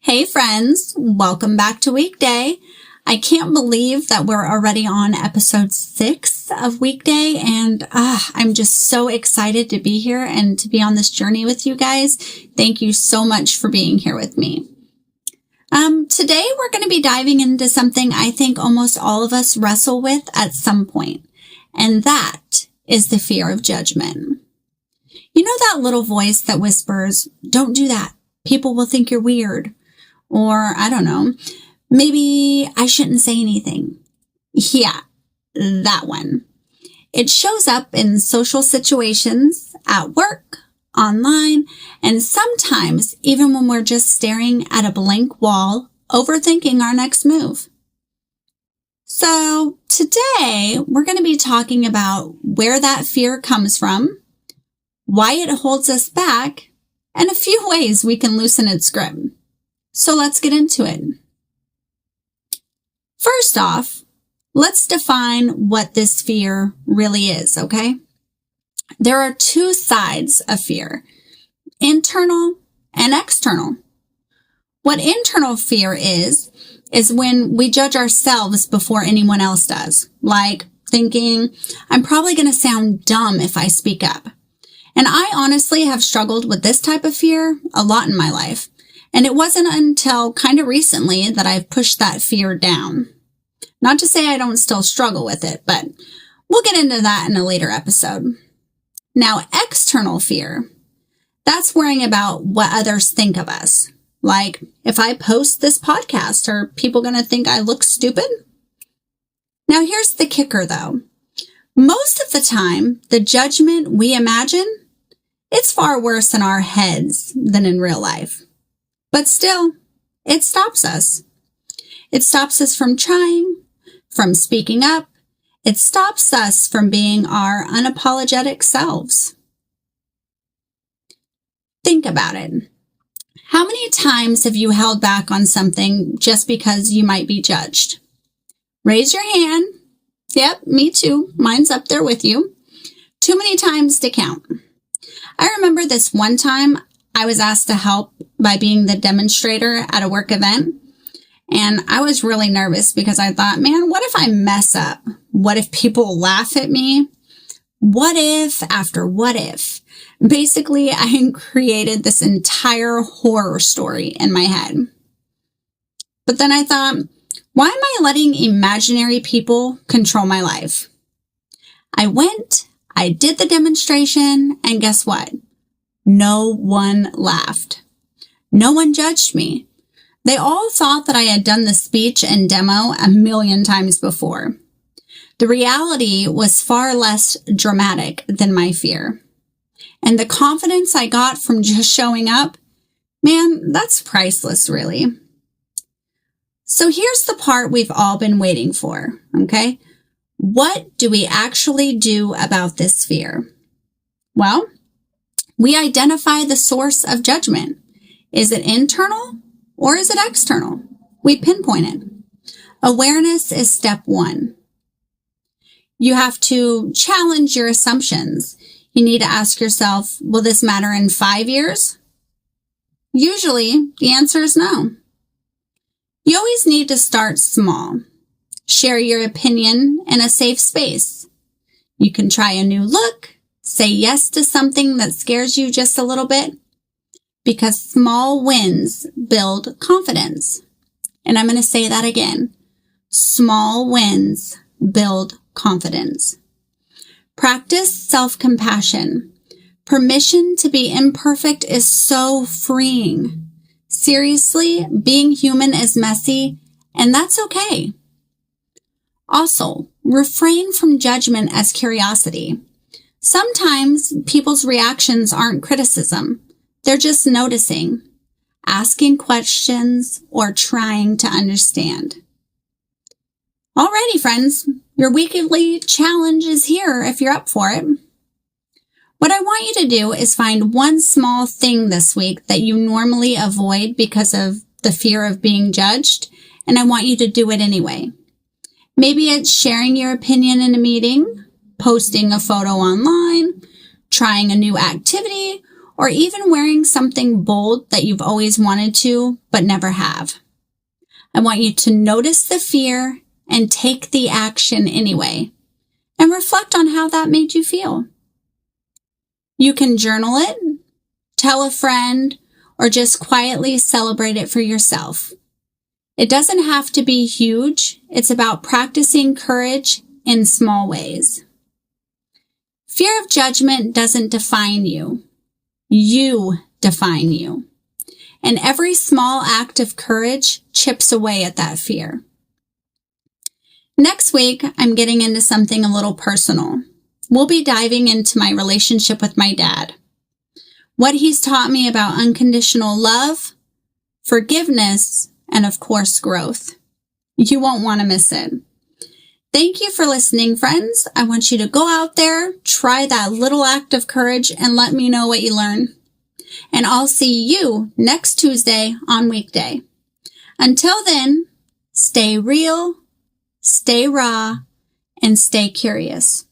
Hey friends, welcome back to Weekday. I can't believe that we're already on episode 6 of Weekday, and I'm just so excited to be here and to be on this journey with you guys. Thank you so much for being here with me. Today we're going to be diving into something I think almost all of us wrestle with at some point, and that is the fear of judgment. You know that little voice that whispers, "Don't do that. People will think you're weird." Or, I don't know, maybe I shouldn't say anything. Yeah, that one. It shows up in social situations, at work, online, and sometimes even when we're just staring at a blank wall, overthinking our next move. So today, we're going to be talking about where that fear comes from, why it holds us back, and a few ways we can loosen its grip. So let's get into it. First off, let's define what this fear really is, okay? There are two sides of fear, internal and external. What internal fear is when we judge ourselves before anyone else does, like thinking, I'm probably going to sound dumb if I speak up. And I honestly have struggled with this type of fear a lot in my life. And it wasn't until kind of recently that I've pushed that fear down. Not to say I don't still struggle with it, but we'll get into that in a later episode. Now, external fear, that's worrying about what others think of us. Like, if I post this podcast, are people going to think I look stupid? Now, here's the kicker, though. Most of the time, the judgment we imagine, it's far worse in our heads than in real life. But still, it stops us. It stops us from trying, from speaking up. It stops us from being our unapologetic selves. Think about it. How many times have you held back on something just because you might be judged? Raise your hand. Yep, me too. Mine's up there with you. Too many times to count. I remember this one time I was asked to help by being the demonstrator at a work event. And I was really nervous because I thought, man, what if I mess up? What if people laugh at me? What if after what if? Basically, I created this entire horror story in my head. But then I thought, why am I letting imaginary people control my life? I went, I did the demonstration, and guess what? No one laughed. No one judged me. They all thought that I had done the speech and demo a million times before. The reality was far less dramatic than my fear. And the confidence I got from just showing up, man, that's priceless, really. So here's the part we've all been waiting for, okay? What do we actually do about this fear? Well, we identify the source of judgment. Is it internal or is it external? We pinpoint it. Awareness is step 1. You have to challenge your assumptions. You need to ask yourself, will this matter in 5 years? Usually, the answer is no. You always need to start small. Share your opinion in a safe space. You can try a new look. Say yes to something that scares you just a little bit, because small wins build confidence. And I'm going to say that again. Small wins build confidence. Practice self-compassion. Permission to be imperfect is so freeing. Seriously, being human is messy, and that's okay. Also, refrain from judgment as curiosity. Sometimes people's reactions aren't criticism. They're just noticing, asking questions, or trying to understand. Alrighty, friends, your weekly challenge is here if you're up for it. What I want you to do is find one small thing this week that you normally avoid because of the fear of being judged, and I want you to do it anyway. Maybe it's sharing your opinion in a meeting, posting a photo online, trying a new activity, or even wearing something bold that you've always wanted to but never have. I want you to notice the fear and take the action anyway, and reflect on how that made you feel. You can journal it, tell a friend, or just quietly celebrate it for yourself. It doesn't have to be huge. It's about practicing courage in small ways. Fear of judgment doesn't define you. You define you. And every small act of courage chips away at that fear. Next week, I'm getting into something a little personal. We'll be diving into my relationship with my dad. What he's taught me about unconditional love, forgiveness, and of course, growth. You won't want to miss it. Thank you for listening, friends. I want you to go out there, try that little act of courage, and let me know what you learn. And I'll see you next Tuesday on Weekday. Until then, stay real, stay raw, and stay curious.